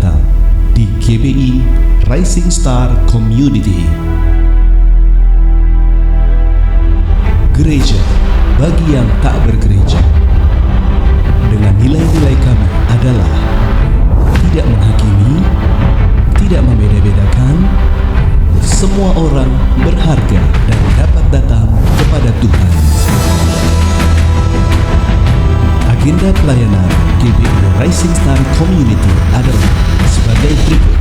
datang di GBI Rising Star Community. Gereja bagi yang tak bergereja. Dengan nilai-nilai kami adalah tidak menghakimi, tidak membeda-bedakan, semua orang berharga dan dapat datang kepada Tuhan. Agenda pelayanan GBI Rising Star Community adalah sebagai berikut.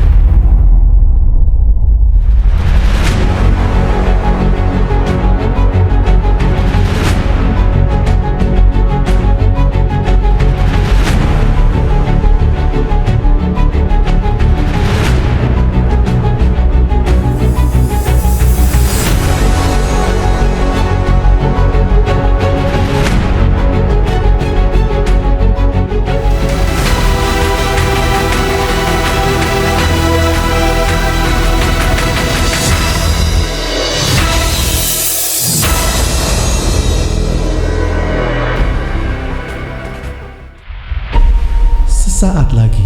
Sesaat lagi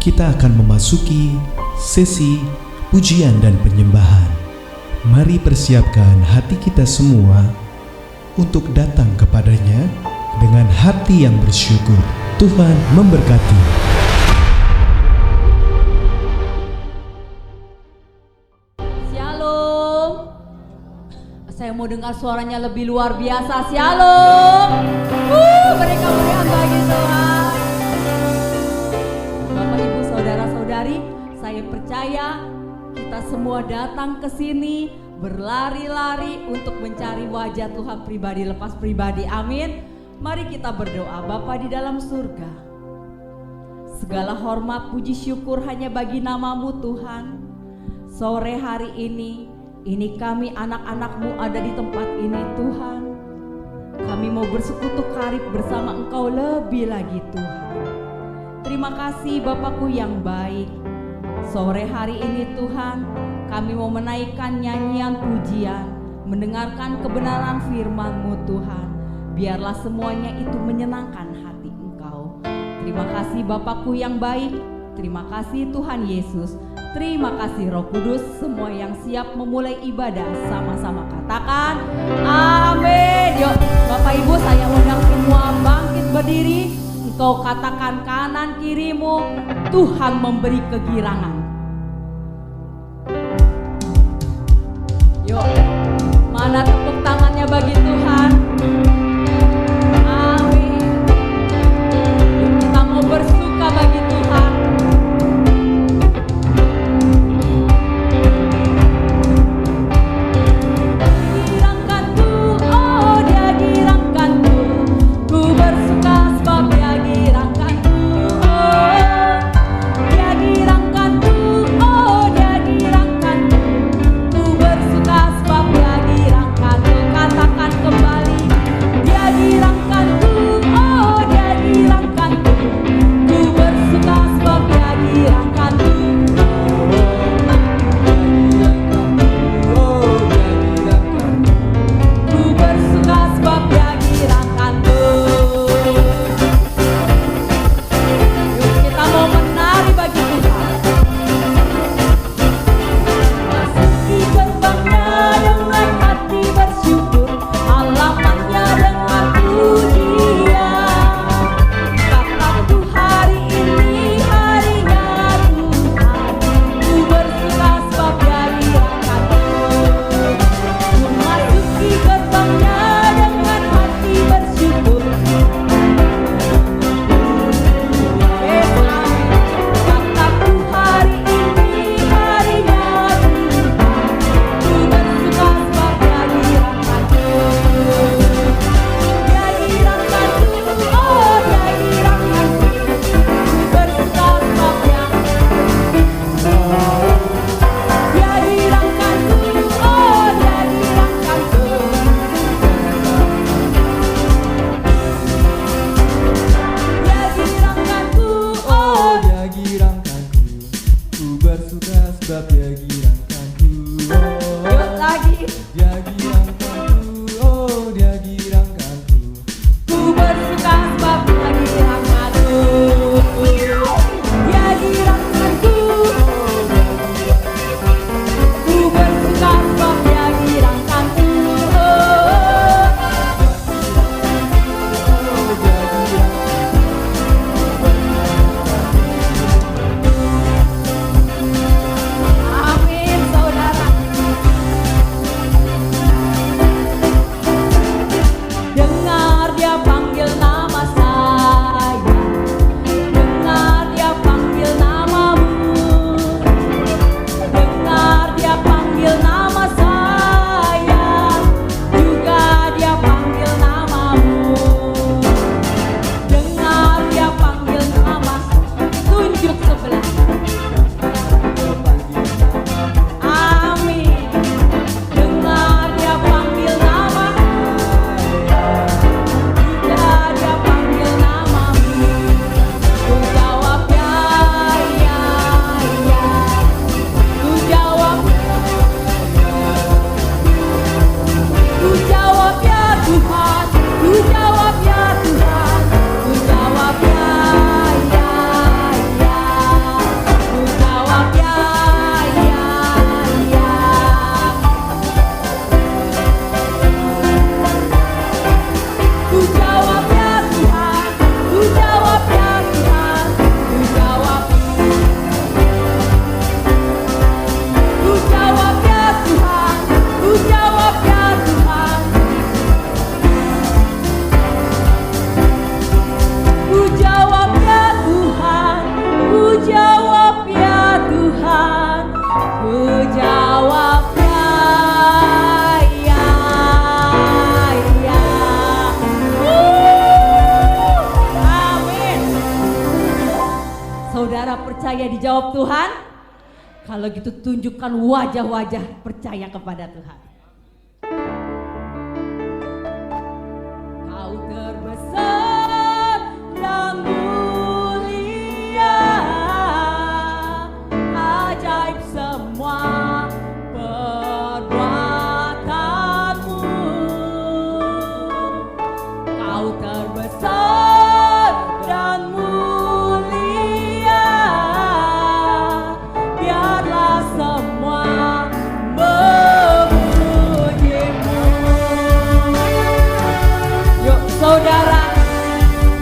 kita akan memasuki sesi pujian dan penyembahan. Mari persiapkan hati kita semua untuk datang kepadanya dengan hati yang bersyukur. Tuhan memberkati. Shalom. Saya mau dengar suaranya lebih luar biasa. Shalom. Mereka meriah bagi Tuhan. Saudara-saudari, saya percaya kita semua datang ke sini berlari-lari untuk mencari wajah Tuhan pribadi lepas pribadi. Amin. Mari kita berdoa. Bapa di dalam surga, segala hormat, puji, syukur hanya bagi nama-Mu Tuhan. Sore hari ini kami anak-anak-Mu ada di tempat ini Tuhan. Kami mau bersekutu karib bersama Engkau lebih lagi Tuhan. Terima kasih Bapakku yang baik. Sore hari ini Tuhan, kami mau menaikkan nyanyian pujian, mendengarkan kebenaran firman-Mu Tuhan. Biarlah semuanya itu menyenangkan hati Engkau. Terima kasih Bapakku yang baik. Terima kasih Tuhan Yesus. Terima kasih Roh Kudus. Semua yang siap memulai ibadah sama-sama katakan amin. Yuk Bapak Ibu, saya undang semua bangkit berdiri. Engkau katakan kanan kirimu, Tuhan memberi kegirangan. Yuk, mana tepuk tangannya bagi Tuhan? Amin. Yuk kita mau bersuka bagi Tuhan. Girangkanku, oh Dia girangkanku, ku bersuka sebab Dia girangkanku, oh Dia girangkanku, oh Dia girangkanku, ku bersuka sebab Dia girangkanku. Katakan kembali. saudara percaya dijawab Tuhan? Kalau gitu tunjukkan wajah-wajah percaya kepada Tuhan. Kau terbesar dan mulia, ajaib semua perbuatanmu. Kau terbesar dan mulia, biarlah semua memujimu. Yuk saudara,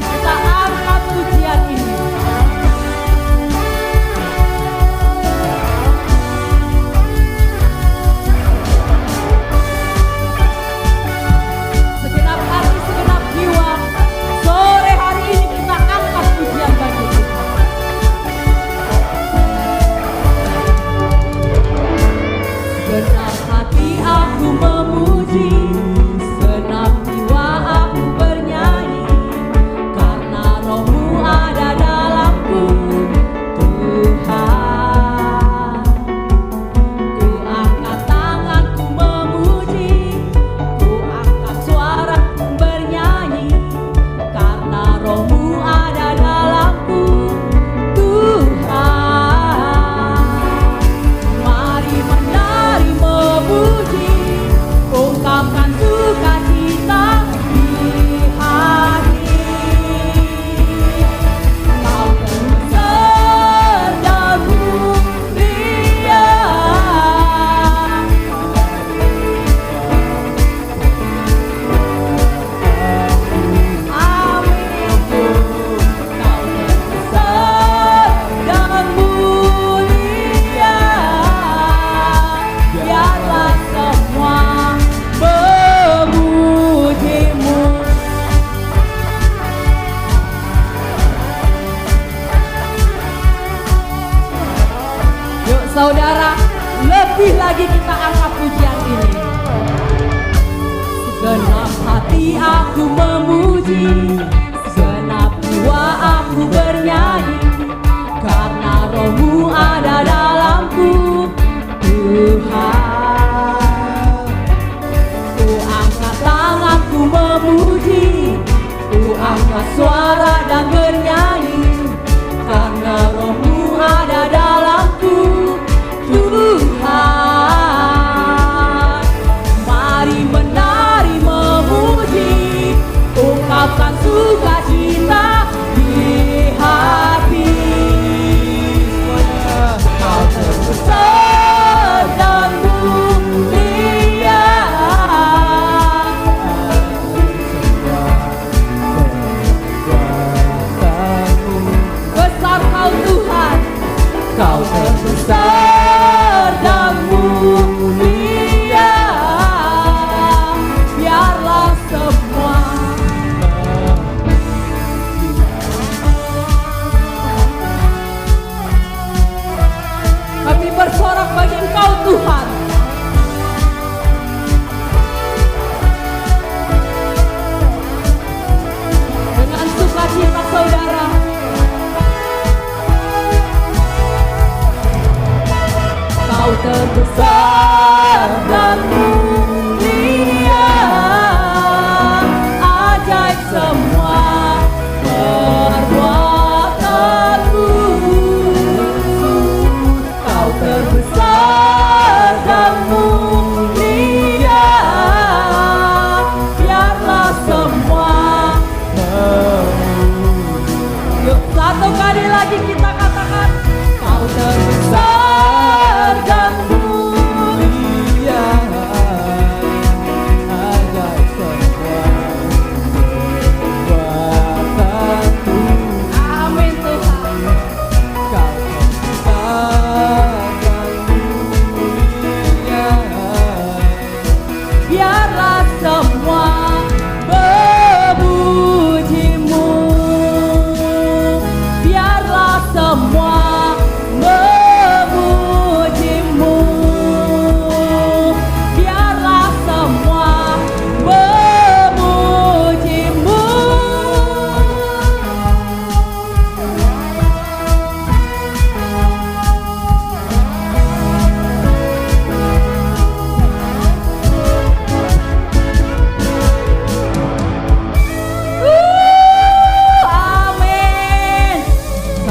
kita angkat pujian ini. Segenap hati, segenap jiwa, sore hari ini kita angkat pujian bagi Tuhan. Segenap hati aku memuji, segenap jiwa aku bernyanyi, karena Roh-Mu ada dalamku, Tuhan. Ku angkat tanganku memuji, ku angkat suaraku bernyanyi, karena Roh-Mu ada dalamku, Tuhan. Mari menari memuji, ungkapkan sukacita di hati. Kau terbesar dan mulia, amin. Kau terbesar dan mulia, biarlah semua memujimu. Yuk saudara, lebih lagi kita angkat pujian ini. Segenap hati aku memuji, segenap jiwa aku bernyanyi, karena Roh-Mu ada dalamku, Tuhan. Ku angkat tanganku memuji, ku angkat suara dan bernyanyi, karena Roh-Mu ada dalamku, Tuhan. Mari menari memuji, ungkapkan sukacita di hati. Kau terbesar dan mulia, besar Kau Tuhan. Kau terbesar dan mulia, biarlah semua. Kami bersorak bagi Engkau Tuhan. Dengan sukacita saudara, Kau terbesar dan mulia, ajaib semua perbuatanmu. Kau terbesar dan mulia, biarlah semua. Yuk satu kali lagi kita katakan, Kau terbesar dan mulia, ajaib semua perbuatanmu. Amin Tuhan. Kau terbesar dan mulia, biarlah semua memujimu, biarlah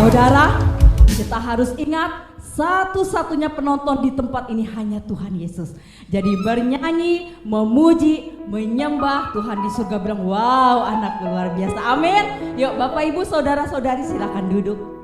Saudara, kita harus ingat satu-satunya penonton di tempat ini hanya Tuhan Yesus. Jadi bernyanyi, memuji, menyembah Tuhan di surga bilang, wow, anak luar biasa. Amin. Yuk Bapak Ibu saudara-saudari silakan duduk.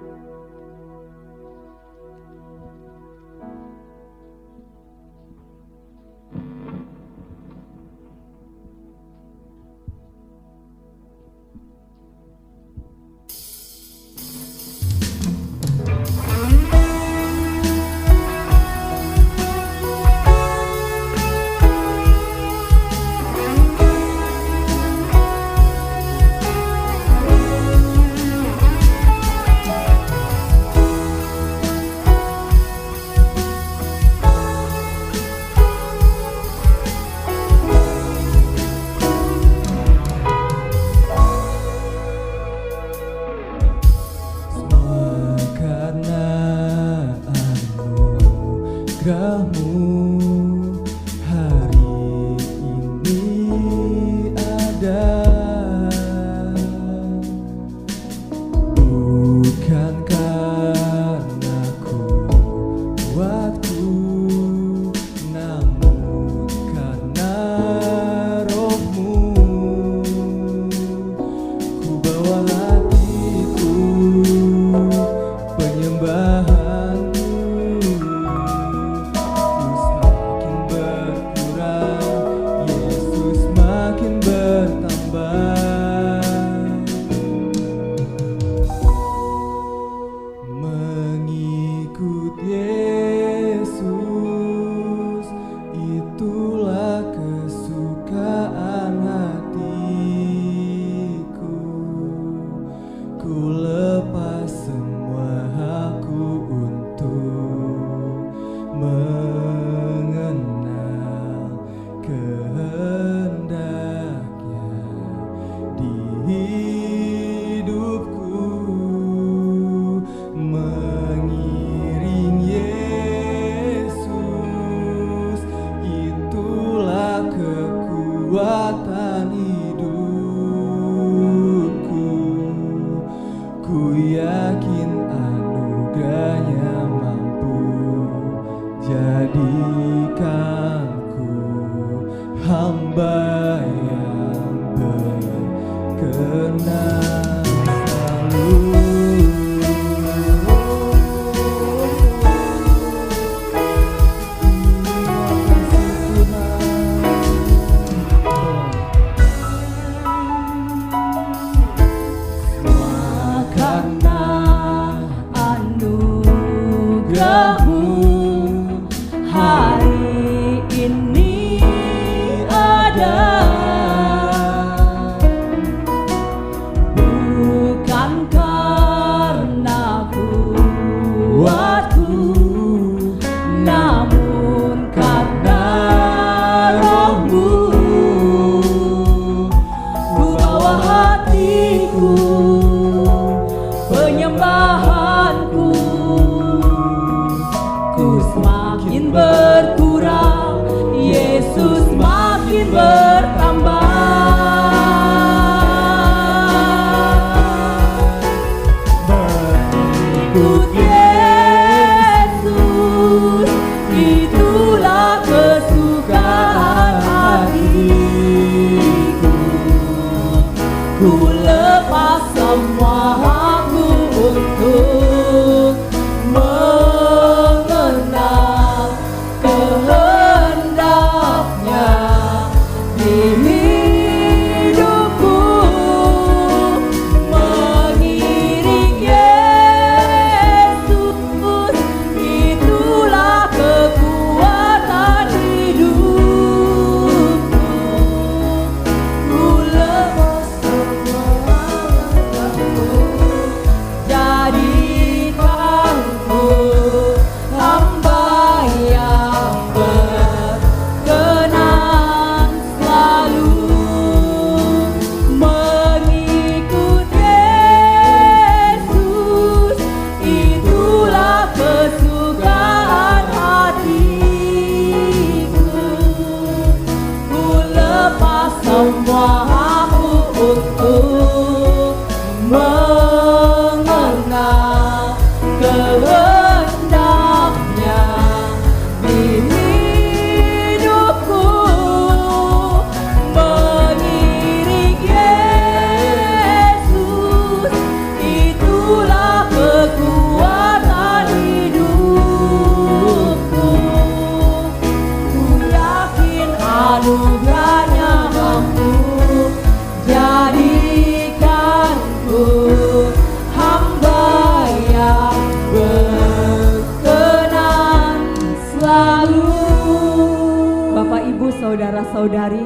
saudari,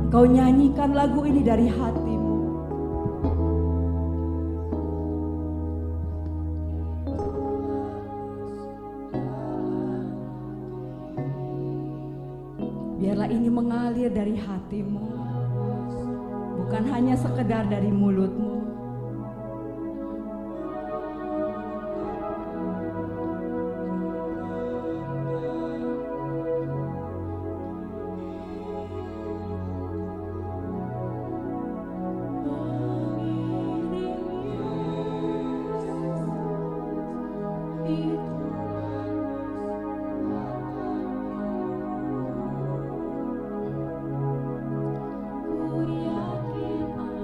engkau nyanyikan lagu ini dari hatimu. Biarlah ini mengalir dari hatimu, bukan hanya sekedar dari mulutmu.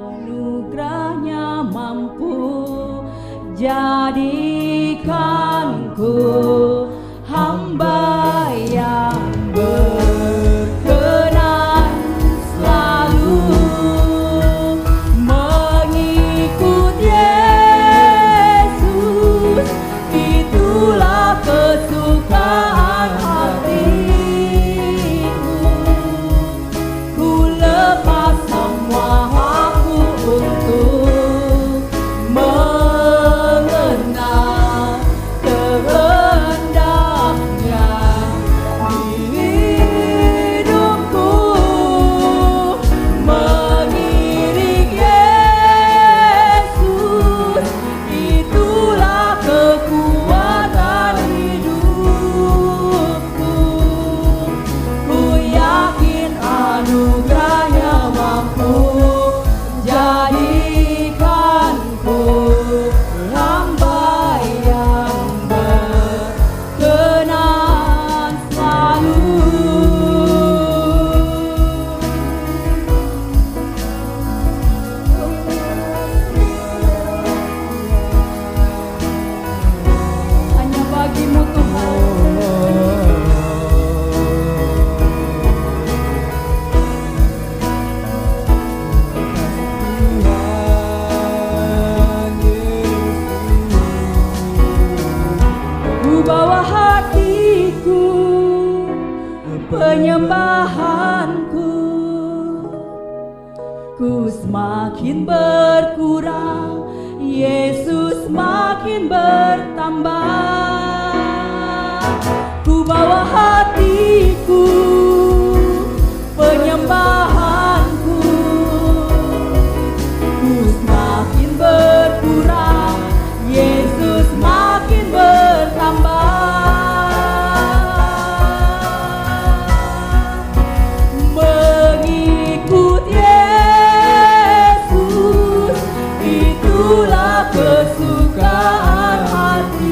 Anugerahnya mampu jadikanku hamba yang berkenan selalu mengikut Yesus. Itulah kesukaan hatiku. Ku lepas semua aku untuk mengenal kehendaknya di hidupku, mengiring Yesus. Itulah kekuatan hidupku. Ku yakin anugerahnya mampu jadikanku hamba yang berkenan selalu. Hanya bagimu Tuhan. Ku bawa hatiku, penyembahanku, ku semakin berkurang, Yesus semakin bertambah. Ku bawa hatiku, penyembahanku, ku semakin berkurang, Yesus semakin bertambah. Mengikut Yesus, itulah kesukaan hatiku.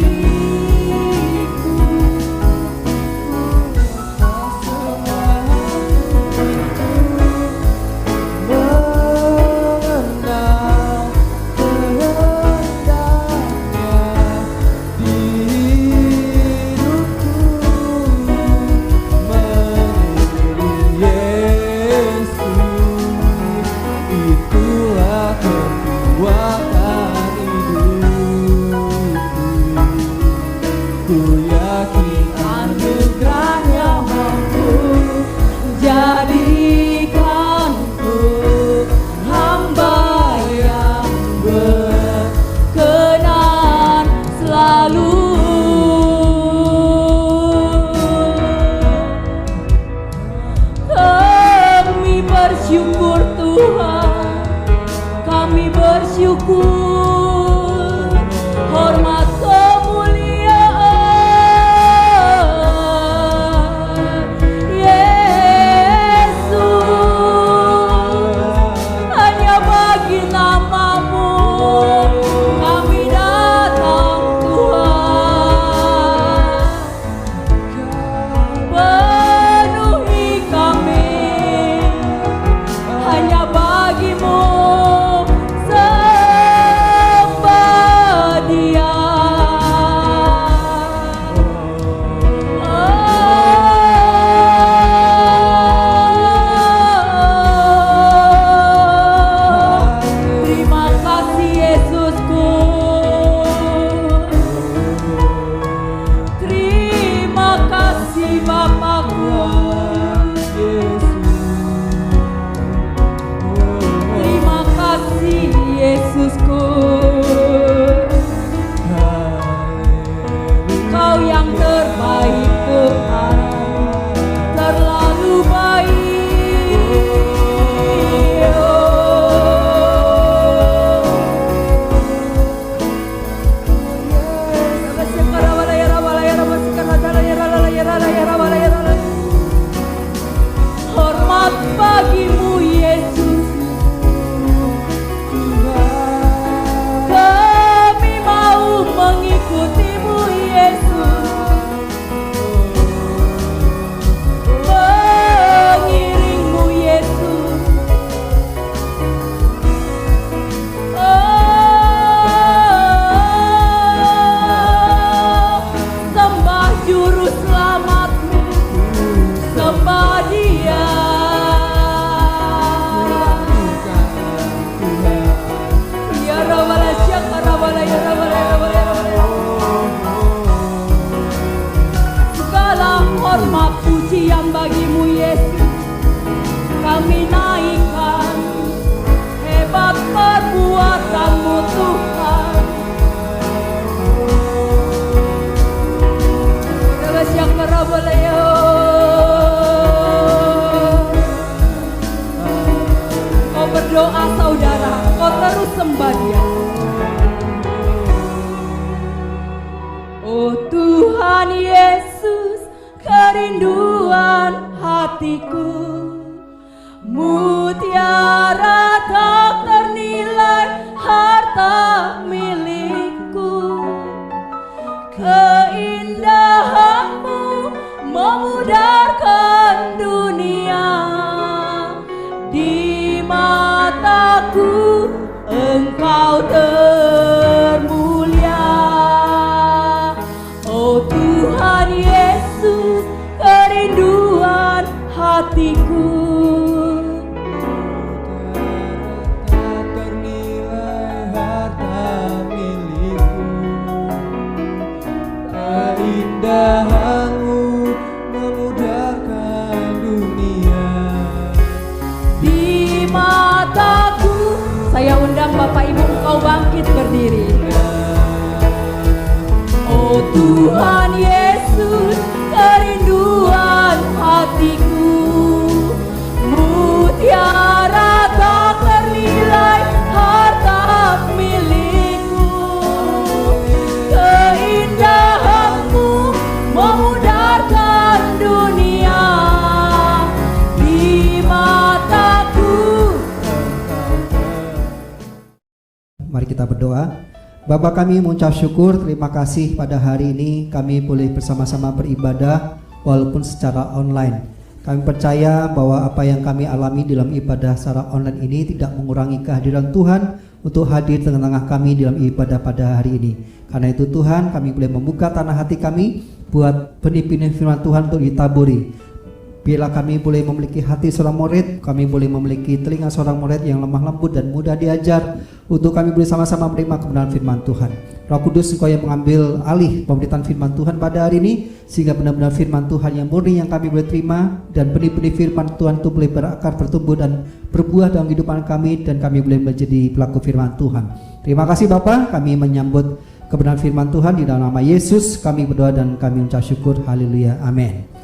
Mengenal kehendaknya di hidupku, mengiring Yesus. Itulah kekuatan hidupku. Ku yakin anugerahnya mampu jadikanku hamba yang berkenan selalu. Kami bersyukur Tuhan, kami bersyukur mengikutimu Yesus, mengiringmu Yesus. Sembah juru selamatmu, sembah Dia. Ya Rabbala Syakka Rabbala ya Rabbala ya Rabbala ya Rabbala. Segala hormat pujian bagimu Yesus, kami naikkan hebat perbuatanmu Tuhan. Rabbala Syakka Rabbala ya. Kau berdoa saudara, kau terus sembah Dia. Oh Tuhan Yesus, kerinduan hatiku, mutiara tak ternilai harta milikku. Keindahanmu memudarkan dunia, di mataku Engkau termulia. Oh Tuhan Yesus, kerinduan hatiku. Tak ternilai harta milikku, keindahanmu memudarkan dunia. Di mataku, saya undang Bapak Ibu engkau bangkit berdiri. Oh Tuhan Yesus, kerinduan hatiku, mutiara tak ternilai harta milikku. Keindahanmu memudarkan dunia, di mataku. Mari kita berdoa. Bapa kami mengucap syukur, terima kasih pada hari ini kami boleh bersama-sama beribadah walaupun secara online. Kami percaya bahwa apa yang kami alami dalam ibadah secara online ini tidak mengurangi kehadiran Tuhan untuk hadir di tengah-tengah kami dalam ibadah pada hari ini. Karena itu Tuhan, kami boleh membuka tanah hati kami buat benih-benih firman Tuhan untuk ditaburi. Bila kami boleh memiliki hati seorang murid, kami boleh memiliki telinga seorang murid yang lemah lembut dan mudah diajar, untuk kami boleh sama-sama menerima kebenaran firman Tuhan. Roh Kudus, Engkau yang mengambil alih pemberitaan firman Tuhan pada hari ini, sehingga benar-benar firman Tuhan yang murni yang kami boleh terima, dan benih-benih firman Tuhan itu boleh berakar, bertumbuh dan berbuah dalam kehidupan kami, dan kami boleh menjadi pelaku firman Tuhan. Terima kasih Bapa, kami menyambut kebenaran firman Tuhan di dalam nama Yesus kami berdoa dan kami ucap syukur. Haleluya, amin.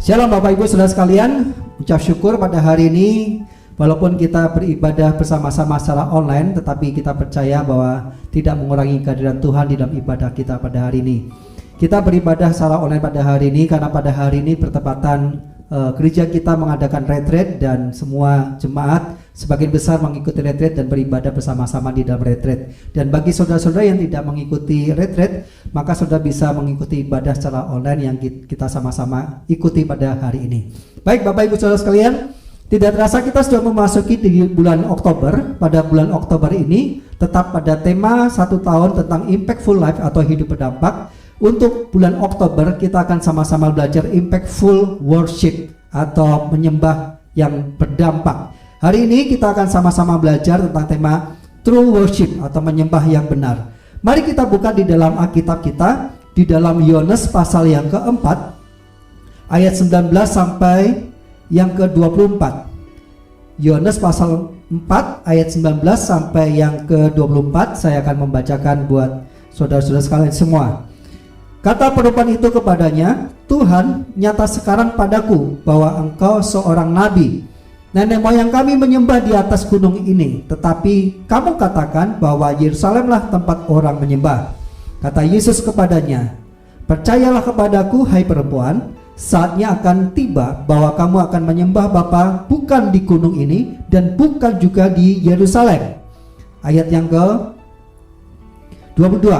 Shalom Bapak Ibu Saudara sekalian, ucap syukur pada hari ini walaupun kita beribadah bersama-sama secara online, tetapi kita percaya bahwa tidak mengurangi kehadiran Tuhan di dalam ibadah kita pada hari ini. Kita beribadah secara online pada hari ini karena pada hari ini bertepatan gereja kita mengadakan retreat dan semua jemaat sebagian besar mengikuti retreat dan beribadah bersama-sama di dalam retreat. Dan bagi saudara-saudara yang tidak mengikuti retreat, maka saudara bisa mengikuti ibadah secara online yang kita sama-sama ikuti pada hari ini. Baik Bapak Ibu Saudara sekalian, tidak terasa kita sudah memasuki di bulan Oktober. Pada bulan Oktober ini tetap pada tema 1 tahun tentang impactful life atau hidup berdampak. Untuk bulan Oktober kita akan sama-sama belajar impactful worship atau menyembah yang berdampak. Hari ini kita akan sama-sama belajar tentang tema true worship atau menyembah yang benar. Mari kita buka di dalam Alkitab kita, di dalam Yohanes pasal yang keempat ayat 19 sampai yang ke-24. Yohanes pasal 4 ayat 19 sampai yang ke-24. Saya akan membacakan buat saudara-saudara sekalian semua. Kata perempuan itu kepadanya, Tuhan, nyata sekarang padaku bahwa engkau seorang nabi. Nenek moyang kami menyembah di atas gunung ini, tetapi kamu katakan bahwa Yerusalemlah tempat orang menyembah. Kata Yesus kepadanya, percayalah kepadaku hai perempuan, saatnya akan tiba bahwa kamu akan menyembah Bapa bukan di gunung ini dan bukan juga di Yerusalem. Ayat yang ke-22.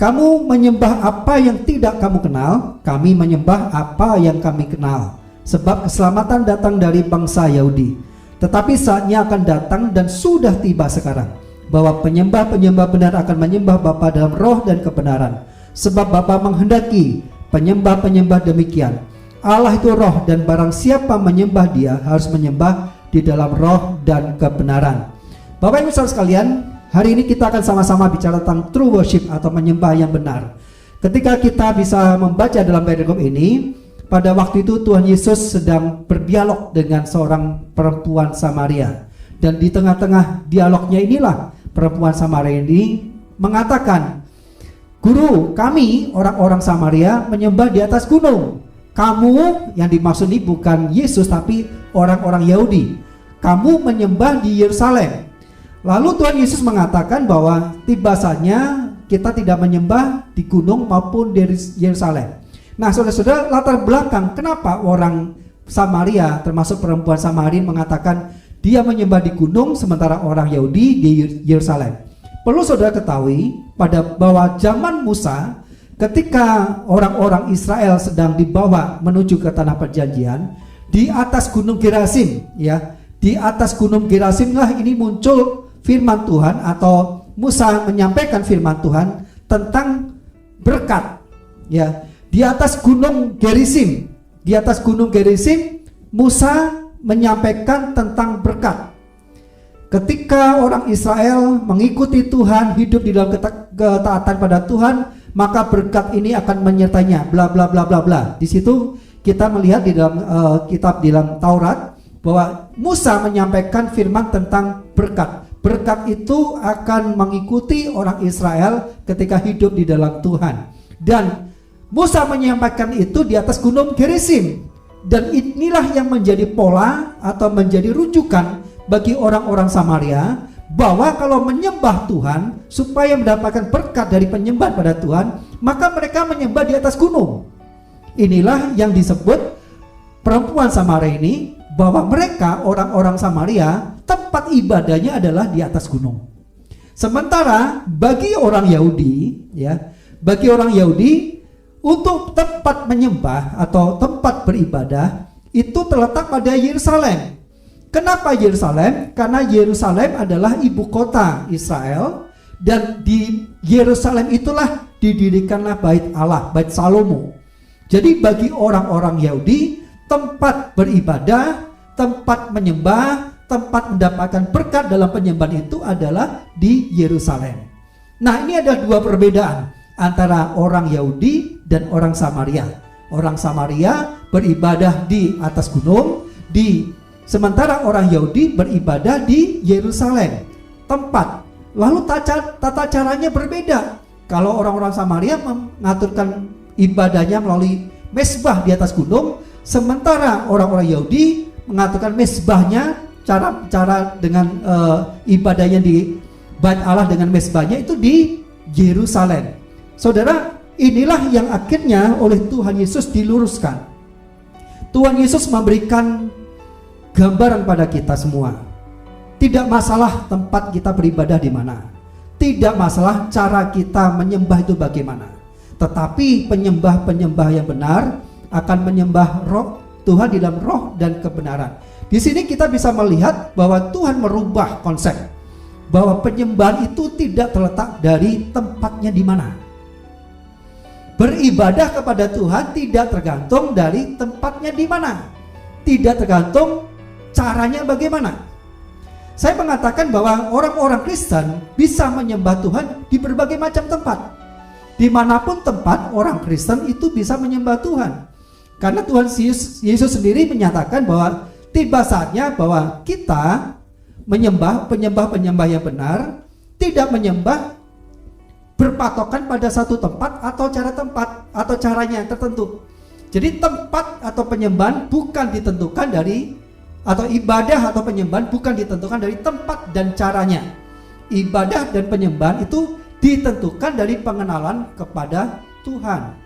kamu menyembah apa yang tidak kamu kenal, kami menyembah apa yang kami kenal. Sebab keselamatan datang dari bangsa Yahudi. Tetapi saatnya akan datang dan sudah tiba sekarang, bahwa penyembah-penyembah benar akan menyembah Bapa dalam roh dan kebenaran. Sebab Bapa menghendaki penyembah-penyembah demikian. Allah itu roh, dan barang siapa menyembah Dia harus menyembah di dalam roh dan kebenaran. Bapak Ibu Saudara sekalian, hari ini kita akan sama-sama bicara tentang true worship atau menyembah yang benar. Ketika kita bisa membaca dalam perikop ini, pada waktu itu Tuhan Yesus sedang berdialog dengan seorang perempuan Samaria. Dan di tengah-tengah dialognya inilah perempuan Samaria ini mengatakan, "Guru, kami orang-orang Samaria menyembah di atas gunung. Kamu," yang dimaksud ini bukan Yesus tapi orang-orang Yahudi, "kamu menyembah di Yerusalem." Lalu Tuhan Yesus mengatakan bahwa tiba saatnya kita tidak menyembah di gunung maupun di Yerusalem. Nah, saudara-saudara, latar belakang kenapa orang Samaria termasuk perempuan Samaria mengatakan dia menyembah di gunung sementara orang Yahudi di Yerusalem. Perlu saudara ketahui bahwa zaman Musa, ketika orang-orang Israel sedang dibawa menuju ke tanah perjanjian, di atas gunung Gerasim, ya, di atas gunung Gerasimlah ini muncul firman Tuhan, atau Musa menyampaikan firman Tuhan tentang berkat, ya. Di atas gunung Gerisim, Musa menyampaikan tentang berkat. Ketika orang Israel mengikuti Tuhan, hidup di dalam ketaatan pada Tuhan, maka berkat ini akan menyertainya, bla bla bla bla bla. Di situ kita melihat di dalam kitab di dalam Taurat bahwa Musa menyampaikan firman tentang berkat. Berkat itu akan mengikuti orang Israel ketika hidup di dalam Tuhan. Dan Musa menyampaikan itu di atas gunung Gerisim. Dan inilah yang menjadi pola atau menjadi rujukan bagi orang-orang Samaria, bahwa kalau menyembah Tuhan supaya mendapatkan berkat dari penyembahan pada Tuhan, maka mereka menyembah di atas gunung. Inilah yang disebut perempuan Samaria ini, bahwa mereka orang-orang Samaria tempat ibadahnya adalah di atas gunung. Sementara bagi orang Yahudi, ya, bagi orang Yahudi untuk tempat menyembah atau tempat beribadah itu terletak pada Yerusalem. Kenapa Yerusalem? Karena Yerusalem adalah ibu kota Israel, dan di Yerusalem itulah didirikanlah bait Allah, bait Salomo. Jadi bagi orang-orang Yahudi, tempat beribadah, tempat menyembah, tempat mendapatkan berkat dalam penyembahan itu adalah di Yerusalem. Nah, ini ada dua perbedaan antara orang Yahudi dan orang Samaria. Orang Samaria beribadah di atas gunung, sementara orang Yahudi beribadah di Yerusalem, tempat. Lalu tata caranya berbeda. Kalau orang-orang Samaria mengaturkan ibadahnya melalui mezbah di atas gunung, sementara orang-orang Yahudi mengaturkan mezbahnya, cara dengan ibadahnya di bait Allah dengan mezbahnya itu di Yerusalem. Saudara, inilah yang akhirnya oleh Tuhan Yesus diluruskan. Tuhan Yesus memberikan gambaran pada kita semua. Tidak masalah tempat kita beribadah di mana, tidak masalah cara kita menyembah itu bagaimana, tetapi penyembah-penyembah yang benar akan menyembah roh Tuhan di dalam roh dan kebenaran. Di sini kita bisa melihat bahwa Tuhan merubah konsep, bahwa penyembahan itu tidak terletak dari tempatnya di mana. Beribadah kepada Tuhan tidak tergantung dari tempatnya di mana, tidak tergantung caranya bagaimana. Saya mengatakan bahwa orang-orang Kristen bisa menyembah Tuhan di berbagai macam tempat. Dimanapun tempat, orang Kristen itu bisa menyembah Tuhan. Karena Tuhan Yesus sendiri menyatakan bahwa tiba saatnya bahwa kita menyembah penyembah-penyembah yang benar, tidak menyembah berpatokan pada satu tempat atau caranya yang tertentu. Jadi tempat atau penyembahan bukan ditentukan dari, atau ibadah atau penyembahan bukan ditentukan dari tempat dan caranya. Ibadah dan penyembahan itu ditentukan dari pengenalan kepada Tuhan.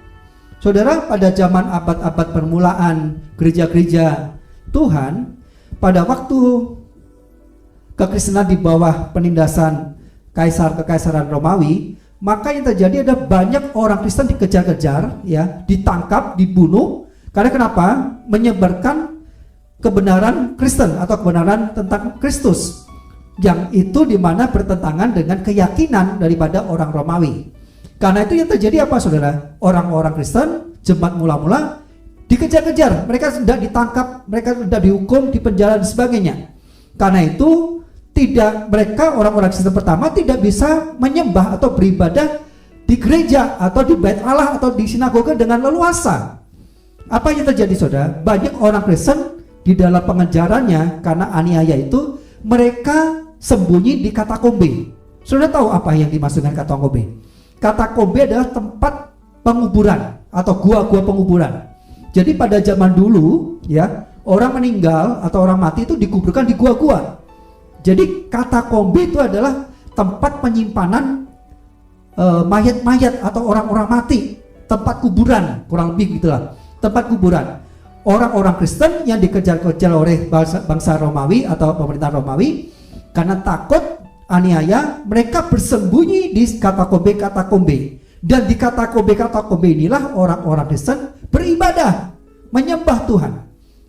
Saudara, pada zaman abad-abad permulaan gereja-gereja Tuhan, pada waktu kekristenan di bawah penindasan kekaisaran Romawi, maka yang terjadi ada banyak orang Kristen dikejar-kejar, ya, ditangkap, dibunuh. Karena kenapa? Menyebarkan kebenaran Kristen atau kebenaran tentang Kristus, yang itu dimana bertentangan dengan keyakinan daripada orang Romawi. Karena itu yang terjadi apa, saudara? Orang-orang Kristen, jemaat mula-mula dikejar-kejar, mereka sudah ditangkap, mereka sudah dihukum, dipenjara dan sebagainya. Karena itu mereka orang-orang Kristen pertama tidak bisa menyembah atau beribadah di gereja atau di bait Allah atau di sinagoga dengan leluasa. Apa yang terjadi, saudara? Banyak orang Kristen di dalam pengejarannya karena aniaya itu, mereka sembunyi di katakombe. Saudara tahu apa yang dimaksud dengan katakombe? Katakombe adalah tempat penguburan atau gua-gua penguburan. Jadi pada zaman dulu, ya, orang meninggal atau orang mati itu dikuburkan di gua-gua. Jadi katakombe itu adalah tempat penyimpanan mayat-mayat atau orang-orang mati, tempat kuburan, kurang lebih gitulah, tempat kuburan. Orang-orang Kristen yang dikejar-kejar oleh bangsa Romawi atau pemerintah Romawi karena takut aniaya, mereka bersembunyi di katakombe. Dan di katakombe inilah orang-orang Kristen beribadah, menyembah Tuhan.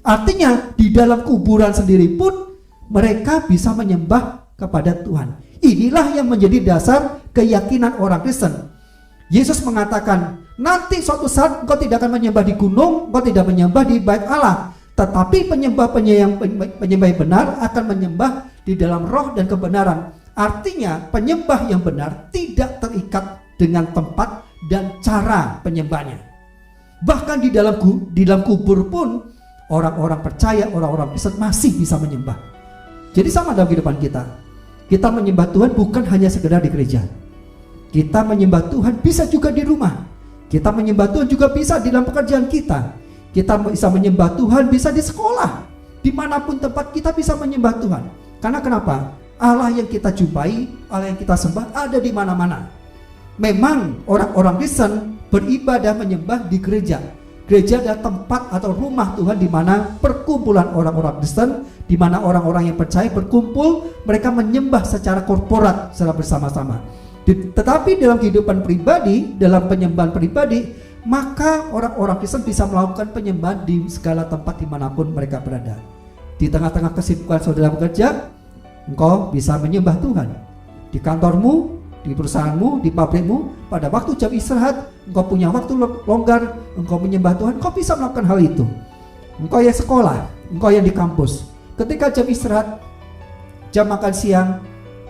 Artinya di dalam kuburan sendiri pun mereka bisa menyembah kepada Tuhan. Inilah yang menjadi dasar keyakinan orang Kristen. Yesus mengatakan, nanti suatu saat engkau tidak akan menyembah di gunung, engkau tidak menyembah di bait Allah, tetapi penyembah yang benar akan menyembah di dalam roh dan kebenaran. Artinya penyembah yang benar tidak terikat dengan tempat dan cara penyembahnya. Bahkan di dalam kubur pun orang-orang percaya, orang-orang Kristen masih bisa menyembah. Jadi sama dalam kehidupan kita. Kita menyembah Tuhan bukan hanya sekedar di gereja. Kita menyembah Tuhan bisa juga di rumah. Kita menyembah Tuhan juga bisa di dalam pekerjaan kita. Kita bisa menyembah Tuhan bisa di sekolah. Dimanapun tempat kita bisa menyembah Tuhan. Karena kenapa? Allah yang kita jumpai, Allah yang kita sembah ada di mana-mana. Memang orang-orang Kristen beribadah menyembah di gereja. Gereja adalah tempat atau rumah Tuhan di mana perkumpulan orang-orang Kristen, di mana orang-orang yang percaya berkumpul, mereka menyembah secara korporat, secara bersama-sama. Tetapi dalam kehidupan pribadi, dalam penyembahan pribadi, maka orang-orang Kristen bisa melakukan penyembahan di segala tempat dimanapun mereka berada. Di tengah-tengah kesibukan saudara bekerja, engkau bisa menyembah Tuhan. Di kantormu, di perusahaanmu, di pabrikmu, pada waktu jam istirahat, engkau punya waktu longgar, engkau menyembah Tuhan, engkau bisa melakukan hal itu. Engkau yang sekolah, engkau yang di kampus, ketika jam istirahat, jam makan siang,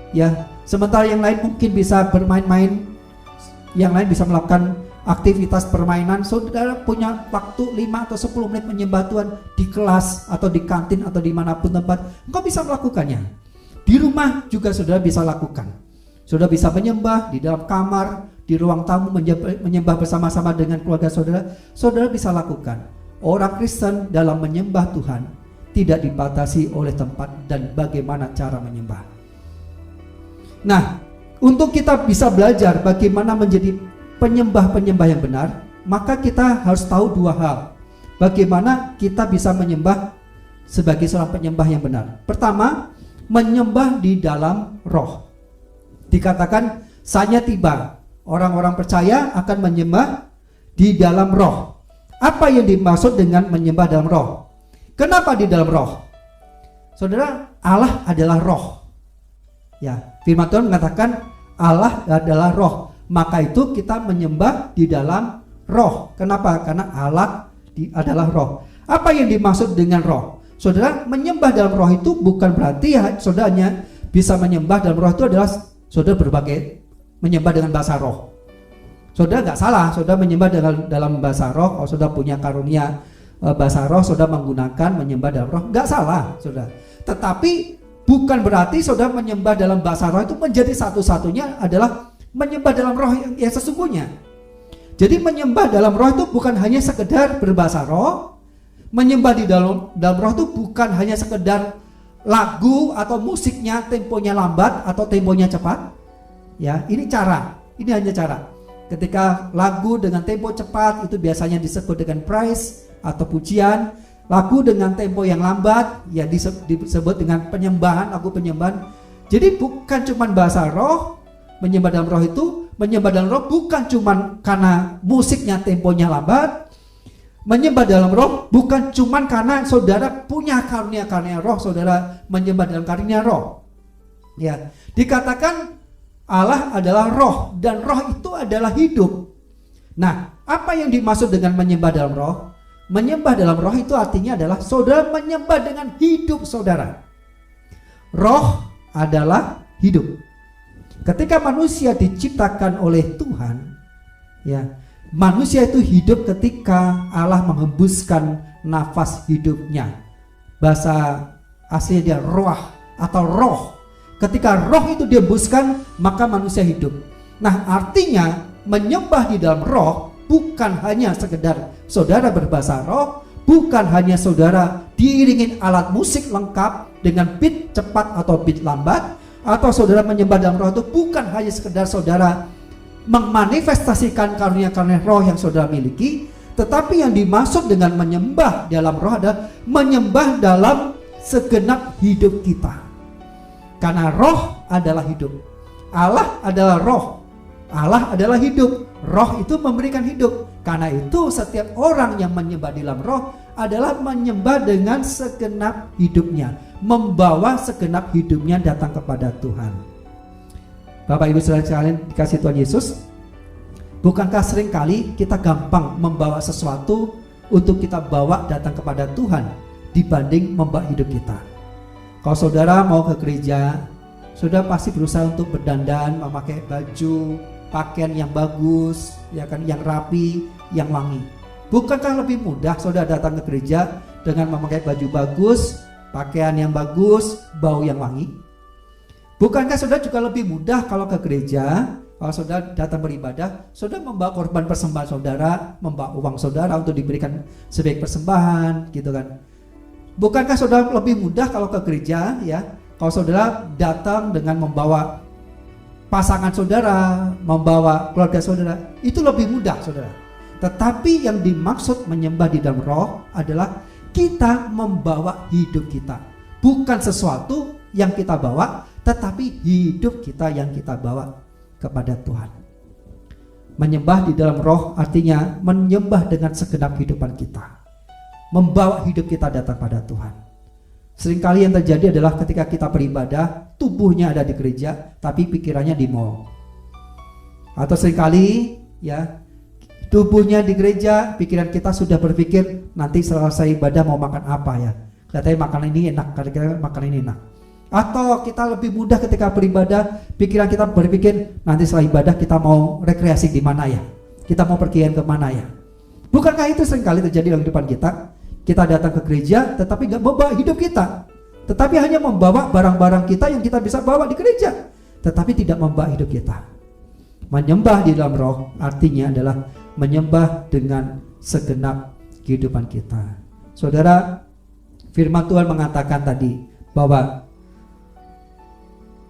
ya, sementara yang lain mungkin bisa bermain-main, yang lain bisa melakukan aktivitas permainan, saudara punya waktu 5 atau 10 menit menyembah Tuhan di kelas atau di kantin atau dimanapun tempat, engkau bisa melakukannya. Di rumah juga saudara bisa lakukan. Saudara bisa menyembah di dalam kamar, di ruang tamu, menyembah bersama-sama dengan keluarga saudara. Saudara bisa lakukan. Orang Kristen dalam menyembah Tuhan tidak dibatasi oleh tempat dan bagaimana cara menyembah. Nah, untuk kita bisa belajar bagaimana menjadi penyembah-penyembah yang benar, maka kita harus tahu dua hal. Bagaimana kita bisa menyembah sebagai seorang penyembah yang benar. Pertama, menyembah di dalam roh. Dikatakan saatnya tiba, orang-orang percaya akan menyembah di dalam roh. Apa yang dimaksud dengan menyembah dalam roh? Kenapa di dalam roh? Saudara, Allah adalah roh. Ya, firman Tuhan mengatakan Allah adalah roh. Maka itu kita menyembah di dalam roh. Kenapa? Karena Allah adalah roh. Apa yang dimaksud dengan roh? Saudara, menyembah dalam roh itu bukan berarti saudaranya bisa menyembah dalam roh itu adalah saudara berbagai menyembah dengan bahasa roh. Saudara nggak salah, saudara menyembah dalam bahasa roh. Kalau saudara punya karunia bahasa roh, saudara menggunakan menyembah dalam roh, nggak salah, saudara. Tetapi bukan berarti saudara menyembah dalam bahasa roh itu menjadi satu-satunya adalah menyembah dalam roh yang sesungguhnya. Jadi menyembah dalam roh itu bukan hanya sekedar berbahasa roh. Menyembah di dalam roh itu bukan hanya sekedar lagu atau musiknya temponya lambat atau temponya cepat. Ya, ini cara. Ini hanya cara. Ketika lagu dengan tempo cepat itu biasanya disebut dengan praise atau pujian. Lagu dengan tempo yang lambat ya disebut dengan penyembahan, lagu penyembahan. Jadi bukan cuma bahasa roh, menyembah dalam roh itu menyembah dalam roh bukan cuma karena musiknya temponya lambat. Menyembah dalam roh bukan cuma karena saudara punya karunia-karunia roh, saudara menyembah dalam karunia roh. Ya, dikatakan Allah adalah roh dan roh itu adalah hidup. Nah, apa yang dimaksud dengan menyembah dalam roh? Menyembah dalam roh itu artinya adalah saudara menyembah dengan hidup saudara. Roh adalah hidup. Ketika manusia diciptakan oleh Tuhan, ya, manusia itu hidup ketika Allah menghembuskan nafas hidupnya. Bahasa aslinya dia ruah atau roh. Ketika roh itu dihembuskan, maka manusia hidup. Nah, artinya menyembah di dalam roh bukan hanya sekedar saudara berbahasa roh, bukan hanya saudara diiringin alat musik lengkap dengan beat cepat atau beat lambat, atau saudara menyembah dalam roh itu bukan hanya sekedar saudara memanifestasikan karunia-karunia roh yang saudara miliki, tetapi yang dimaksud dengan menyembah dalam roh adalah menyembah dalam segenap hidup kita. Karena roh adalah hidup. Allah adalah roh. Allah adalah hidup. Roh itu memberikan hidup. Karena itu setiap orang yang menyembah di dalam roh adalah menyembah dengan segenap hidupnya, membawa segenap hidupnya datang kepada Tuhan. Bapak Ibu saudara sekalian dikasih Tuhan Yesus, bukankah seringkali kita gampang membawa sesuatu untuk kita bawa datang kepada Tuhan dibanding membawa hidup kita? Kalau saudara mau ke gereja, saudara pasti berusaha untuk berdandan, memakai baju, pakaian yang bagus, ya kan, yang rapi, yang wangi. Bukankah lebih mudah saudara datang ke gereja dengan memakai baju bagus, pakaian yang bagus, bau yang wangi? Bukankah saudara juga lebih mudah kalau ke gereja, kalau saudara datang beribadah, saudara membawa korban persembahan saudara, membawa uang saudara untuk diberikan sebagai persembahan, gitu kan? Bukankah saudara lebih mudah kalau ke gereja, ya, kalau saudara datang dengan membawa pasangan saudara, membawa keluarga saudara, itu lebih mudah saudara. Tetapi yang dimaksud menyembah di dalam roh adalah kita membawa hidup kita. Bukan sesuatu yang kita bawa, tetapi hidup kita yang kita bawa kepada Tuhan. Menyembah di dalam roh artinya menyembah dengan segenap kehidupan kita, membawa hidup kita datang pada Tuhan. Seringkali yang terjadi adalah ketika kita beribadah, tubuhnya ada di gereja, tapi pikirannya di mall. Atau seringkali, ya, tubuhnya di gereja, pikiran kita sudah berpikir nanti selesai ibadah mau makan apa ya? Katanya makanan ini enak, kira-kira makanan ini enak. Atau kita lebih mudah ketika beribadah, pikiran kita berpikir nanti setelah ibadah kita mau rekreasi di mana ya? Kita mau pergian ke mana ya? Bukankah itu seringkali terjadi dalam kehidupan kita? Kita datang ke gereja tetapi gak membawa hidup kita, tetapi hanya membawa barang-barang kita yang kita bisa bawa di gereja, tetapi tidak membawa hidup kita. Menyembah di dalam roh artinya adalah menyembah dengan segenap kehidupan kita. Saudara, firman Tuhan mengatakan tadi bahwa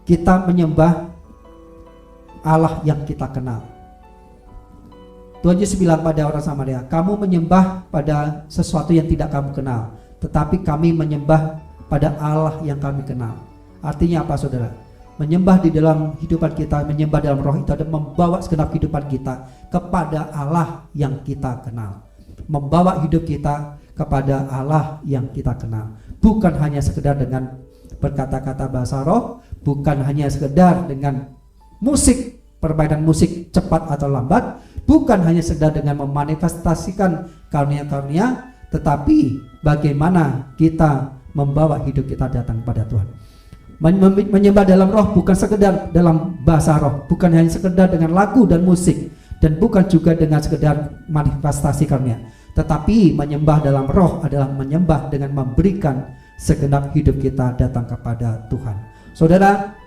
kita menyembah Allah yang kita kenal. Tuhan Yesus bilang pada orang Samaria, kamu menyembah pada sesuatu yang tidak kamu kenal, tetapi kami menyembah pada Allah yang kami kenal. Artinya apa saudara? Menyembah di dalam kehidupan kita, menyembah dalam roh itu adalah membawa segenap kehidupan kita kepada Allah yang kita kenal. Membawa hidup kita kepada Allah yang kita kenal. Bukan hanya sekedar dengan berkata-kata bahasa roh, bukan hanya sekedar dengan musik, permainan musik cepat atau lambat, bukan hanya sekedar dengan memanifestasikan karunia-karunia, tetapi bagaimana kita membawa hidup kita datang pada Tuhan. Menyembah dalam roh bukan sekedar dalam bahasa roh, bukan hanya sekedar dengan lagu dan musik, dan bukan juga dengan sekedar manifestasi karunia, tetapi menyembah dalam roh adalah menyembah dengan memberikan segenap hidup kita datang kepada Tuhan. Saudara,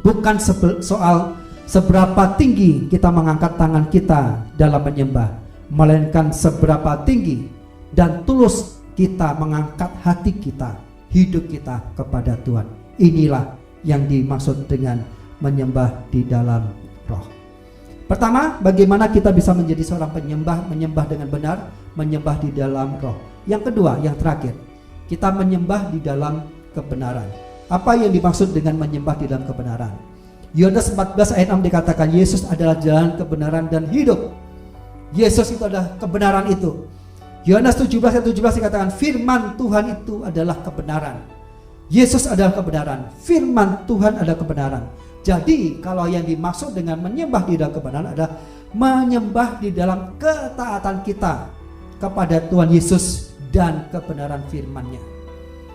bukan soal seberapa tinggi kita mengangkat tangan kita dalam menyembah, melainkan seberapa tinggi dan tulus kita mengangkat hati kita, hidup kita kepada Tuhan. Inilah yang dimaksud dengan menyembah di dalam roh. Pertama, bagaimana kita bisa menjadi seorang penyembah, menyembah dengan benar, menyembah di dalam roh. Yang kedua, yang terakhir, kita menyembah di dalam kebenaran. Apa yang dimaksud dengan menyembah di dalam kebenaran? Yohanes 14 ayat 6 dikatakan Yesus adalah jalan, kebenaran, dan hidup. Yesus itu adalah kebenaran itu. Yohanes 17 ayat 17 dikatakan firman Tuhan itu adalah kebenaran. Yesus adalah kebenaran. Firman Tuhan adalah kebenaran. Jadi kalau yang dimaksud dengan menyembah di dalam kebenaran adalah menyembah di dalam ketaatan kita kepada Tuhan Yesus dan kebenaran firman-Nya.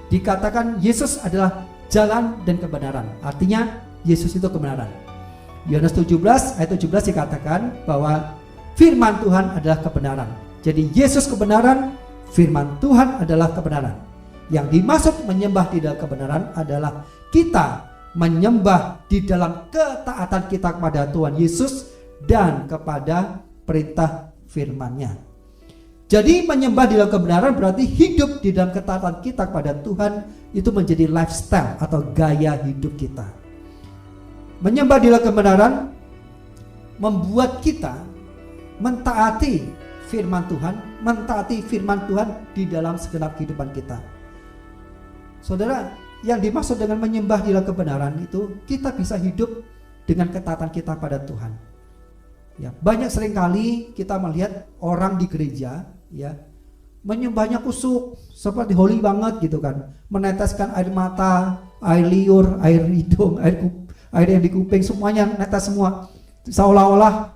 Dikatakan Yesus adalah jalan dan kebenaran. Artinya Yesus itu kebenaran. Yohanes 17 ayat 17 dikatakan bahwa firman Tuhan adalah kebenaran. Jadi Yesus kebenaran, firman Tuhan adalah kebenaran. Yang dimaksud menyembah di dalam kebenaran adalah kita menyembah di dalam ketaatan kita kepada Tuhan Yesus dan kepada perintah firman-Nya. Jadi menyembah di dalam kebenaran berarti hidup di dalam ketaatan kita kepada Tuhan itu menjadi lifestyle atau gaya hidup kita. Menyembah di dalam kebenaran membuat kita mentaati firman Tuhan di dalam segenap kehidupan kita. Saudara, yang dimaksud dengan menyembah di dalam kebenaran itu kita bisa hidup dengan ketaatan kita pada Tuhan. Ya, banyak seringkali kita melihat orang di gereja ya menyembahnya kusuk seperti holy banget gitu kan, meneteskan air mata, air liur, air hidung, air yang di kuping semuanya netes semua, seolah-olah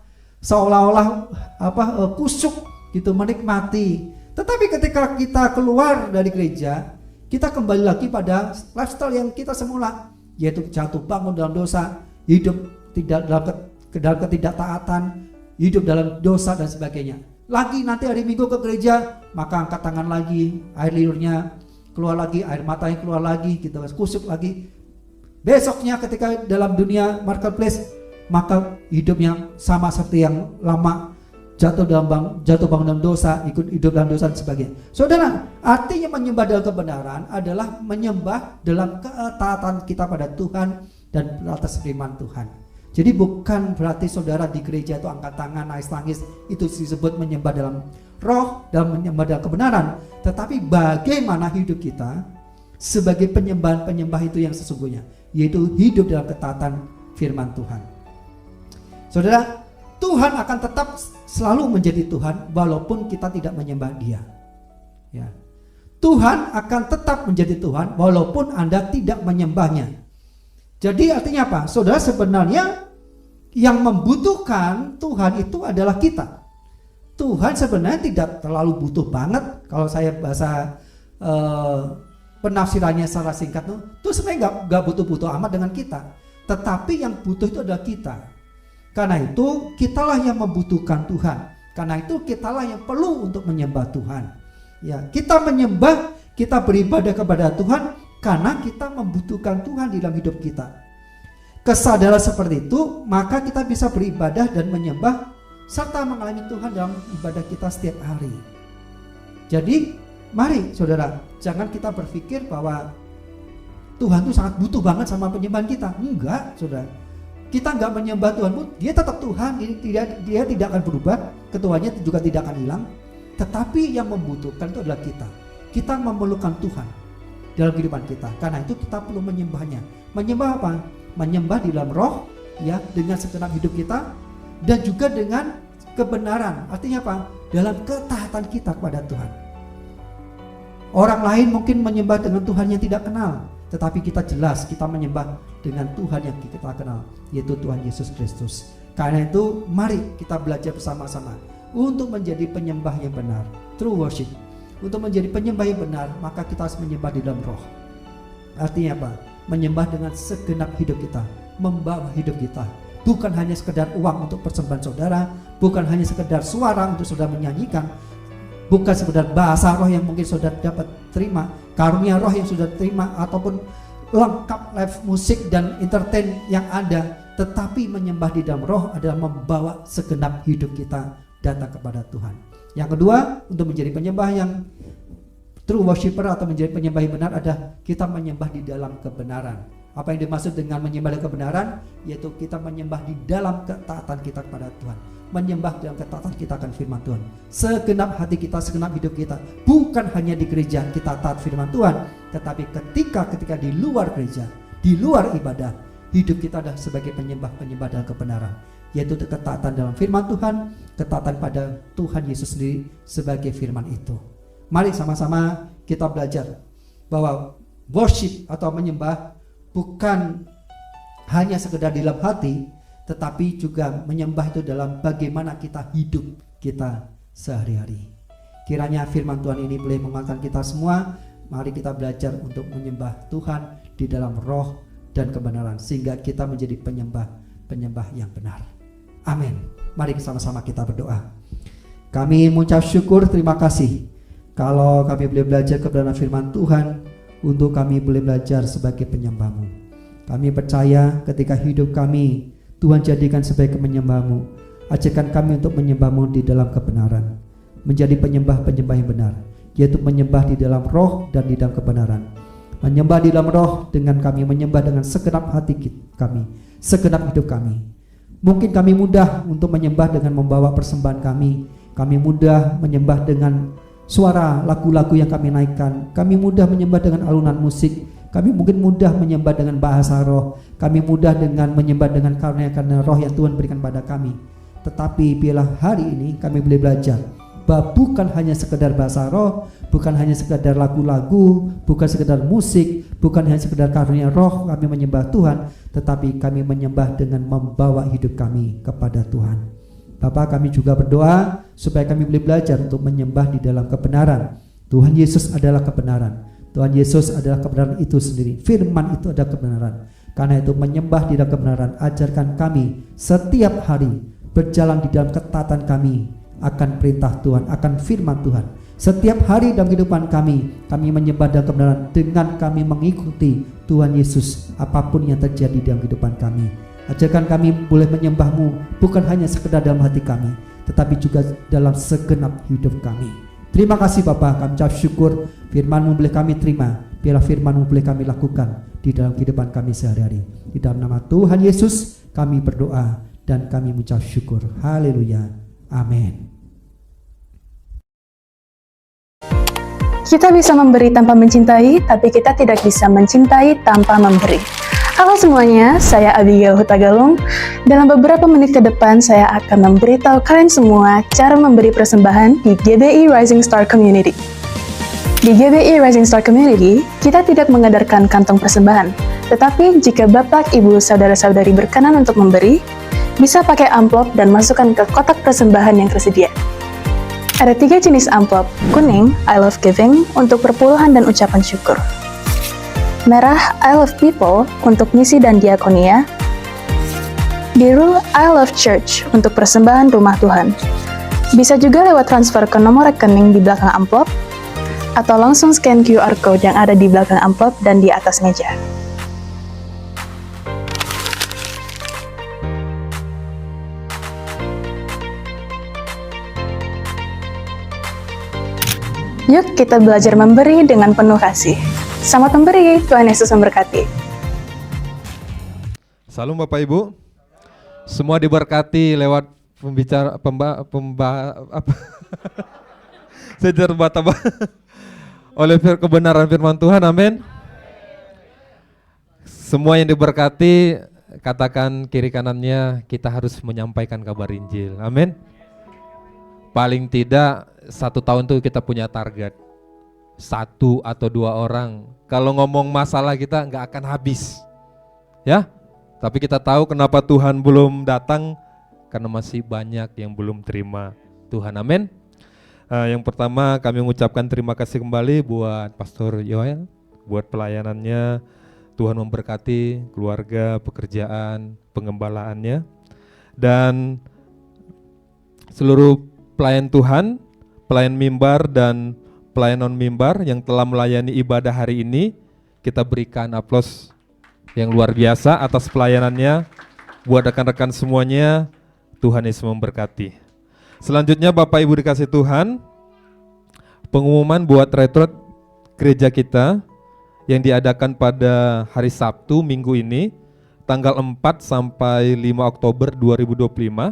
kusuk gitu, menikmati. Tetapi ketika kita keluar dari gereja, kita kembali lagi pada lifestyle yang kita semula, yaitu jatuh bangun dalam dosa, hidup tidak dalam ketidaktaatan, hidup dalam dosa dan sebagainya. Lagi nanti hari Minggu ke gereja, maka angkat tangan lagi, air liurnya keluar lagi, air matanya keluar lagi, gitu, kusuk lagi. Besoknya ketika dalam dunia marketplace, maka hidupnya sama seperti yang lama, jatuh bangun dalam dosa, ikut hidup dalam dosa dan sebagainya. Saudara, artinya menyembah dalam kebenaran adalah menyembah dalam ketaatan kita pada Tuhan dan atas firman Tuhan. Jadi bukan berarti saudara di gereja itu angkat tangan, nangis-nangis, itu disebut menyembah dalam roh dan menyembah dalam kebenaran. Tetapi bagaimana hidup kita sebagai penyembah itu yang sesungguhnya, yaitu hidup dalam ketaatan firman Tuhan. Saudara, Tuhan akan tetap selalu menjadi Tuhan walaupun kita tidak menyembah Dia. Ya. Tuhan akan tetap menjadi Tuhan walaupun Anda tidak menyembahnya. Jadi artinya apa? Saudara, sebenarnya yang membutuhkan Tuhan itu adalah kita. Tuhan sebenarnya tidak terlalu butuh banget. Kalau saya bahasa penafsirannya secara singkat itu sebenarnya nggak butuh-butuh amat dengan kita. Tetapi yang butuh itu adalah kita. Karena itu kitalah yang membutuhkan Tuhan. Karena itu kitalah yang perlu untuk menyembah Tuhan. Ya, kita menyembah, kita beribadah kepada Tuhan karena kita membutuhkan Tuhan di dalam hidup kita. Kesadaran seperti itu, maka kita bisa beribadah dan menyembah serta mengalami Tuhan dalam ibadah kita setiap hari. Jadi, mari saudara, jangan kita berpikir bahwa Tuhan itu sangat butuh banget sama penyembahan kita. Enggak, saudara. Kita enggak menyembah Tuhan pun, Dia tetap Tuhan. Dia tidak akan berubah, ketuanya juga tidak akan hilang. Tetapi yang membutuhkan itu adalah kita. Kita memerlukan Tuhan dalam kehidupan kita. Karena itu kita perlu menyembahnya. Menyembah apa? Menyembah di dalam roh, ya, dengan segenap hidup kita, dan juga dengan kebenaran. Artinya apa? Dalam ketaatan kita kepada Tuhan. Orang lain mungkin menyembah dengan Tuhan yang tidak kenal, tetapi kita jelas kita menyembah dengan Tuhan yang kita kenal, yaitu Tuhan Yesus Kristus. Karena itu mari kita belajar bersama-sama untuk menjadi penyembah yang benar, true worship. Untuk menjadi penyembah yang benar, maka kita harus menyembah di dalam roh. Artinya apa? Menyembah dengan segenap hidup kita, membawa hidup kita. Bukan hanya sekedar uang untuk persembahan saudara, bukan hanya sekedar suara untuk saudara menyanyikan, bukan sekedar bahasa roh yang mungkin saudara dapat terima, karunia roh yang saudara terima, ataupun lengkap live musik dan entertain yang ada. Tetapi menyembah di dalam roh adalah membawa segenap hidup kita datang kepada Tuhan. Yang kedua, untuk menjadi penyembah yang true worshiper atau menjadi penyembah yang benar adalah kita menyembah di dalam kebenaran. Apa yang dimaksud dengan menyembah dalam kebenaran? Yaitu kita menyembah di dalam ketaatan kita kepada Tuhan. Menyembah dalam ketaatan kita akan firman Tuhan. Segenap hati kita, segenap hidup kita. Bukan hanya di gereja kita taat firman Tuhan, tetapi ketika di luar gereja, di luar ibadah, hidup kita adalah sebagai penyembah-penyembah dalam kebenaran, yaitu ketaatan dalam firman Tuhan, ketaatan pada Tuhan Yesus sendiri sebagai firman itu. Mari sama-sama kita belajar bahwa worship atau menyembah bukan hanya sekedar di dalam hati, tetapi juga menyembah itu dalam bagaimana kita hidup kita sehari-hari. Kiranya firman Tuhan ini boleh menguatkan kita semua. Mari kita belajar untuk menyembah Tuhan di dalam roh dan kebenaran, sehingga kita menjadi penyembah yang benar. Amin. Mari sama-sama kita berdoa. Kami mengucap syukur, terima kasih kalau kami boleh belajar kebenaran firman Tuhan, untuk kami boleh belajar sebagai penyembah-Mu. Kami percaya ketika hidup kami Tuhan jadikan sebagai penyembah-Mu. Ajarkan kami untuk menyembah-Mu di dalam kebenaran, menjadi penyembah-penyembah yang benar, yaitu menyembah di dalam roh dan di dalam kebenaran. Menyembah di dalam roh dengan kami menyembah dengan segenap hati kami, segenap hidup kami. Mungkin kami mudah untuk menyembah dengan membawa persembahan kami mudah menyembah dengan suara lagu-lagu yang kami naikkan, kami mudah menyembah dengan alunan musik, kami mungkin mudah menyembah dengan bahasa roh, kami mudah dengan menyembah dengan karunia roh yang Tuhan berikan pada kami. Tetapi biarlah hari ini kami boleh belajar bahwa bukan hanya sekedar bahasa roh, bukan hanya sekedar lagu-lagu, bukan sekedar musik, bukan hanya sekedar karunia roh kami menyembah Tuhan, tetapi kami menyembah dengan membawa hidup kami kepada Tuhan. Bapa, kami juga berdoa supaya kami boleh belajar untuk menyembah di dalam kebenaran. Tuhan Yesus adalah kebenaran. Tuhan Yesus adalah kebenaran itu sendiri. Firman itu adalah kebenaran. Karena itu menyembah di dalam kebenaran, ajarkan kami setiap hari berjalan di dalam ketaatan kami akan perintah Tuhan, akan firman Tuhan. Setiap hari dalam kehidupan kami menyembah dalam kebenaran dengan kami mengikuti Tuhan Yesus apapun yang terjadi dalam kehidupan kami. Ajarkan kami boleh menyembah-Mu bukan hanya sekedar dalam hati kami, tetapi juga dalam segenap hidup kami. Terima kasih Bapa, kami ucap syukur firman-Mu boleh kami terima, biarlah firman-Mu boleh kami lakukan di dalam kehidupan kami sehari-hari. Di dalam nama Tuhan Yesus kami berdoa dan kami mengucap syukur. Haleluya. Amin. Kita bisa memberi tanpa mencintai, tapi kita tidak bisa mencintai tanpa memberi. Halo semuanya, saya Abigail Hutagalung. Dalam beberapa menit ke depan, saya akan memberitahu kalian semua cara memberi persembahan di GBI Rising Star Community. Di GBI Rising Star Community, kita tidak mengedarkan kantong persembahan, tetapi jika Bapak, Ibu, Saudara-saudari berkenan untuk memberi, bisa pakai amplop dan masukkan ke kotak persembahan yang tersedia. Ada 3 jenis amplop: kuning, I love giving, untuk perpuluhan dan ucapan syukur; merah, I love people, untuk misi dan diakonia; biru, I love church, untuk persembahan rumah Tuhan. Bisa juga lewat transfer ke nomor rekening di belakang amplop, atau langsung scan QR code yang ada di belakang amplop dan di atas meja. Yuk kita belajar memberi dengan penuh kasih. Selamat memberi, Tuhan Yesus memberkati. Salam Bapak Ibu. Semua diberkati lewat saya terbata-bata oleh kebenaran firman Tuhan. Amin. Semua yang diberkati, katakan kiri kanannya, kita harus menyampaikan kabar Injil. Amin. Paling tidak 1 tahun tuh kita punya target 1 atau 2 orang. Kalau ngomong masalah kita nggak akan habis, ya. Tapi kita tahu kenapa Tuhan belum datang, karena masih banyak yang belum terima Tuhan. Amin. Yang pertama kami mengucapkan terima kasih kembali buat Pastor Yoel, buat pelayanannya. Tuhan memberkati keluarga, pekerjaan, pengembalaannya, dan seluruh pelayan Tuhan, pelayan mimbar dan pelayan non mimbar yang telah melayani ibadah hari ini. Kita berikan aplaus yang luar biasa atas pelayanannya. Buat rekan-rekan semuanya, Tuhan Yesus memberkati. Selanjutnya Bapak Ibu dikasih Tuhan, pengumuman buat retret gereja kita yang diadakan pada hari Sabtu minggu ini, tanggal 4 sampai 5 Oktober 2025.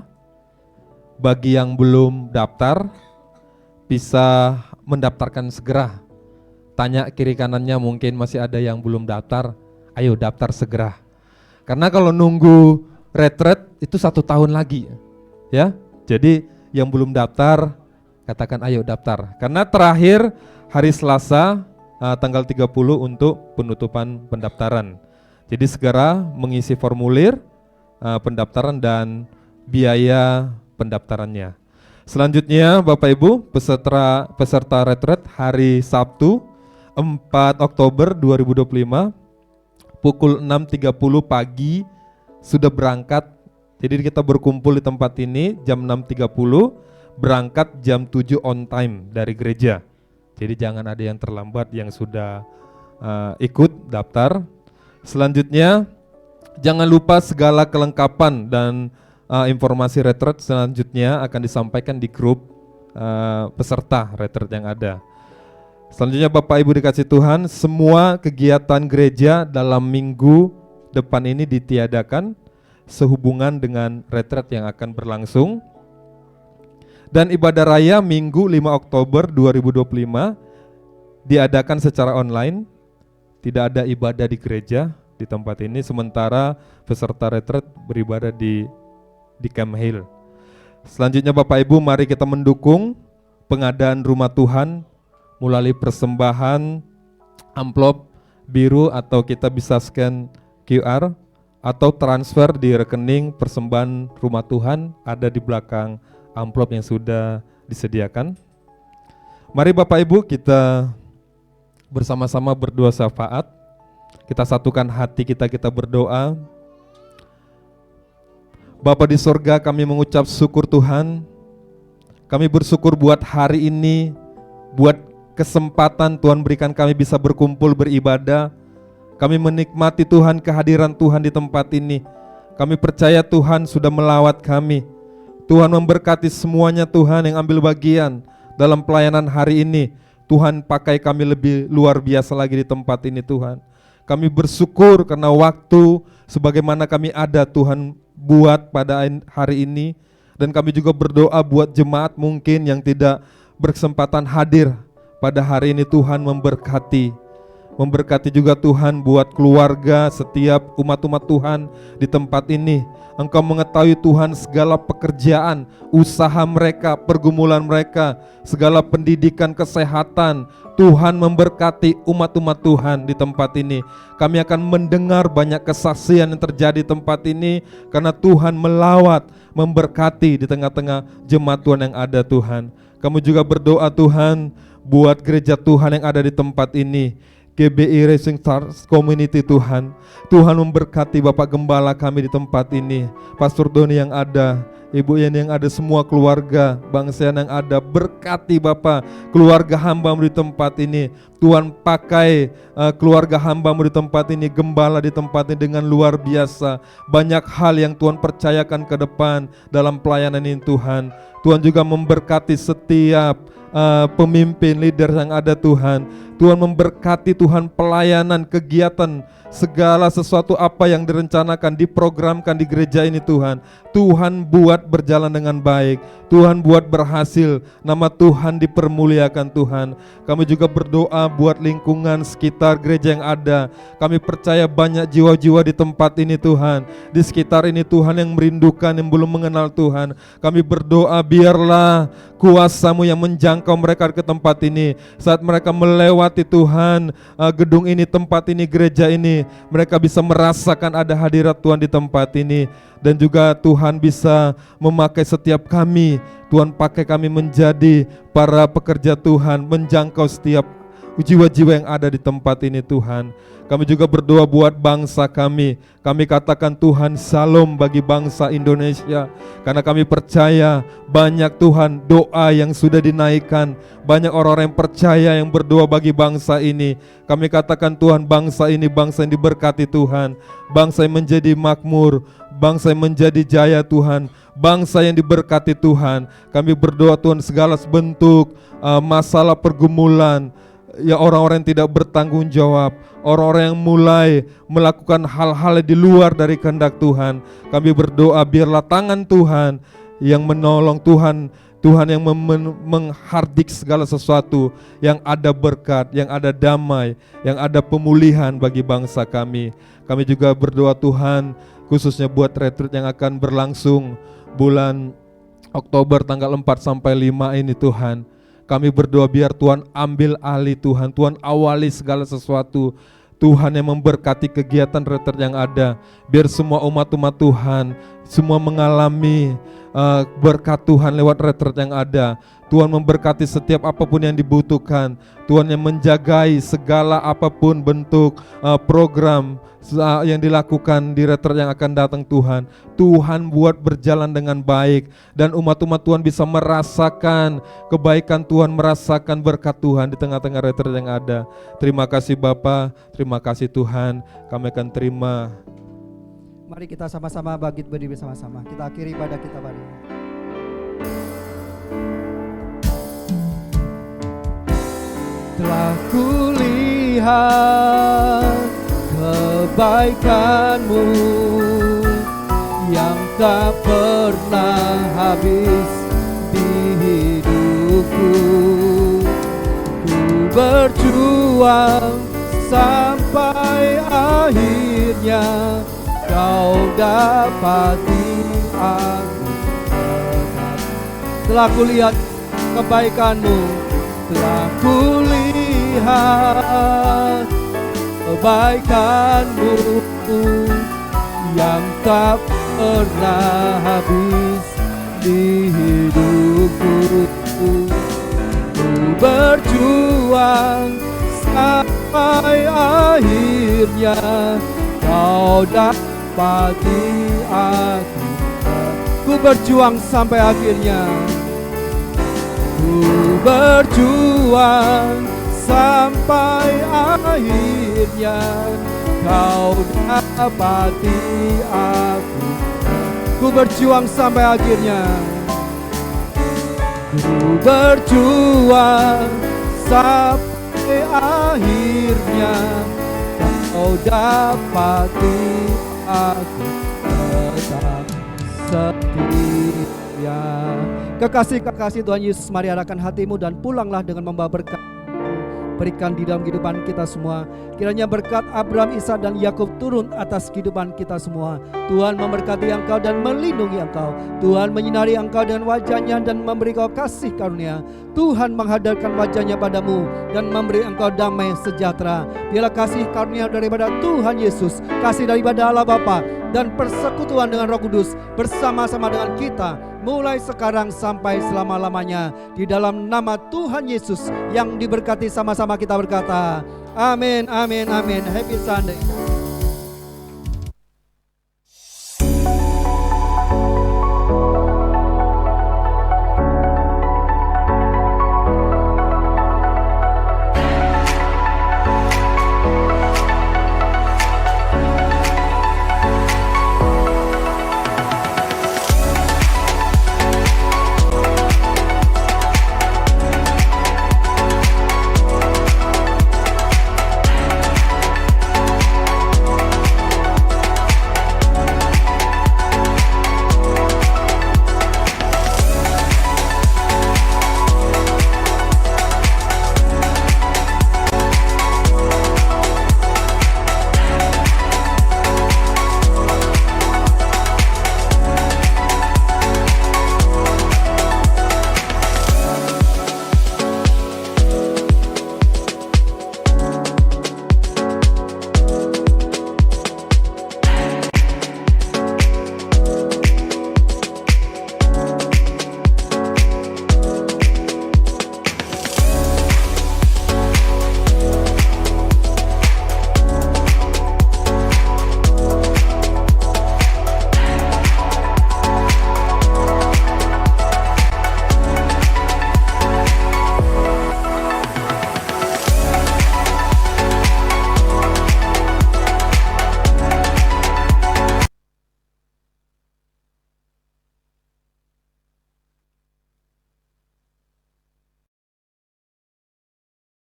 Bagi yang belum daftar, bisa mendaftarkan segera. Tanya kiri kanannya, mungkin masih ada yang belum daftar, ayo daftar segera. Karena kalau nunggu retret itu 1 tahun lagi, ya. Jadi yang belum daftar, katakan ayo daftar. Karena terakhir hari Selasa tanggal 30 untuk penutupan pendaftaran. Jadi segera mengisi formulir pendaftaran dan biaya pendaftarannya. Selanjutnya Bapak Ibu, peserta retret hari Sabtu 4 Oktober 2025 pukul 6.30 pagi sudah berangkat. Jadi kita berkumpul di tempat ini jam 6.30, berangkat jam 7 on time dari gereja. Jadi jangan ada yang terlambat yang sudah ikut daftar. Selanjutnya jangan lupa segala kelengkapan dan informasi retret selanjutnya akan disampaikan di grup peserta retret yang ada. Selanjutnya Bapak Ibu dikasih Tuhan, semua kegiatan gereja dalam minggu depan ini ditiadakan sehubungan dengan retret yang akan berlangsung. Dan ibadah raya Minggu 5 Oktober 2025 diadakan secara online. Tidak ada ibadah di gereja di tempat ini, sementara peserta retret beribadah di Camp Hill. Selanjutnya Bapak Ibu, mari kita mendukung pengadaan rumah Tuhan melalui persembahan amplop biru, atau kita bisa scan QR atau transfer di rekening persembahan rumah Tuhan ada di belakang amplop yang sudah disediakan. Mari Bapak Ibu kita bersama-sama berdoa syafaat. Kita satukan hati kita berdoa. Bapa di sorga, kami mengucap syukur Tuhan. Kami bersyukur buat hari ini, buat kesempatan Tuhan berikan kami bisa berkumpul beribadah. Kami menikmati Tuhan, kehadiran Tuhan di tempat ini. Kami percaya Tuhan sudah melawat kami. Tuhan memberkati semuanya Tuhan yang ambil bagian dalam pelayanan hari ini. Tuhan pakai kami lebih luar biasa lagi di tempat ini Tuhan. Kami bersyukur karena waktu sebagaimana kami ada Tuhan buat pada hari ini. Dan kami juga berdoa buat jemaat mungkin yang tidak berkesempatan hadir pada hari ini. Tuhan memberkati juga Tuhan buat keluarga setiap umat-umat Tuhan di tempat ini. Engkau mengetahui Tuhan segala pekerjaan, usaha mereka, pergumulan mereka, segala pendidikan, kesehatan. Tuhan memberkati umat-umat Tuhan di tempat ini. Kami akan mendengar banyak kesaksian yang terjadi di tempat ini karena Tuhan melawat, memberkati di tengah-tengah jemaat Tuhan yang ada Tuhan. Kami juga berdoa Tuhan buat gereja Tuhan yang ada di tempat ini, GBI Rising Stars Community Tuhan. Tuhan memberkati Bapak Gembala kami di tempat ini, Pastor Doni yang ada, Ibu Yani yang ada, semua keluarga bangsa yang ada. Berkati Bapak keluarga hamba-Mu di tempat ini. Tuhan pakai keluarga hamba-Mu di tempat ini, gembala di tempat ini dengan luar biasa. Banyak hal yang Tuhan percayakan ke depan dalam pelayanan ini Tuhan. Tuhan juga memberkati setiap pemimpin, leader yang ada Tuhan. Tuhan memberkati Tuhan pelayanan, kegiatan, segala sesuatu apa yang direncanakan, diprogramkan di gereja ini Tuhan. Tuhan buat berjalan dengan baik, Tuhan buat berhasil, nama Tuhan dipermuliakan Tuhan. Kami juga berdoa buat lingkungan sekitar gereja yang ada. Kami percaya banyak jiwa-jiwa di tempat ini Tuhan, di sekitar ini Tuhan yang merindukan, yang belum mengenal Tuhan. Kami berdoa biarlah kuasa-Mu yang menjangkau mereka ke tempat ini. Saat mereka melewati Tuhan gedung ini, tempat ini, gereja ini, mereka bisa merasakan ada hadirat Tuhan di tempat ini. Dan juga Tuhan bisa memakai setiap kami. Tuhan pakai kami menjadi para pekerja Tuhan, menjangkau setiap jiwa-jiwa yang ada di tempat ini Tuhan. Kami juga berdoa buat bangsa kami. Kami katakan Tuhan shalom bagi bangsa Indonesia. Karena kami percaya banyak Tuhan doa yang sudah dinaikkan. Banyak orang-orang yang percaya yang berdoa bagi bangsa ini. Kami katakan Tuhan bangsa ini bangsa yang diberkati Tuhan. Bangsa yang menjadi makmur, bangsa yang menjadi jaya Tuhan, bangsa yang diberkati Tuhan. Kami berdoa Tuhan segala bentuk masalah pergumulan, ya orang-orang yang tidak bertanggung jawab, orang-orang yang mulai melakukan hal-hal di luar dari kehendak Tuhan. Kami berdoa biarlah tangan Tuhan yang menolong Tuhan, Tuhan yang menghardik segala sesuatu, yang ada berkat, yang ada damai, yang ada pemulihan bagi bangsa kami. Kami juga berdoa Tuhan, khususnya buat retreat yang akan berlangsung bulan Oktober tanggal 4 sampai 5 ini Tuhan. Kami berdoa biar Tuhan ambil alih Tuhan, Tuhan awali segala sesuatu. Tuhan yang memberkati kegiatan retreat yang ada. Biar semua umat-umat Tuhan semua mengalami berkat Tuhan lewat retreat yang ada. Tuhan memberkati setiap apapun yang dibutuhkan. Tuhan yang menjagai segala apapun bentuk program yang dilakukan di retreat yang akan datang Tuhan. Tuhan buat berjalan dengan baik dan umat-umat Tuhan bisa merasakan kebaikan Tuhan, merasakan berkat Tuhan di tengah-tengah retreat yang ada. Terima kasih Bapa, terima kasih Tuhan. Kami akan terima. Mari kita sama-sama berdiri bersama-sama. Kita akhiri ibadah kita pada telah kulihat kebaikan-Mu yang tak pernah habis di hidupku. Ku berjuang sampai akhirnya Kau dapati aku. Telah kulihat kebaikan-Mu, telah kulihat kebaikan-Mu yang tak pernah habis di hidupku. Ku berjuang sampai akhirnya Kau dapati aku. Ku berjuang sampai akhirnya. Ku berjuang sampai akhirnya Kau dapati aku. Ku berjuang sampai akhirnya. Ku berjuang sampai akhirnya Kau dapati aku tetap setia. Kekasih-kekasih Tuhan Yesus, mari arahkan hatimu dan pulanglah dengan membawa berkat. Berikan di dalam kehidupan kita semua. Kiranya berkat Abraham, Ishak dan Yakub turun atas kehidupan kita semua. Tuhan memberkati engkau dan melindungi engkau. Tuhan menyinari engkau dengan wajahnya dan memberi kau kasih karunia. Tuhan menghadirkan wajahnya padamu dan memberi engkau damai sejahtera. Biarlah kasih karunia daripada Tuhan Yesus, kasih daripada Allah Bapa, dan persekutuan dengan Roh Kudus bersama-sama dengan kita mulai sekarang sampai selama-lamanya. Di dalam nama Tuhan Yesus yang diberkati, sama-sama kita berkata amin, amin, amin. Happy Sunday.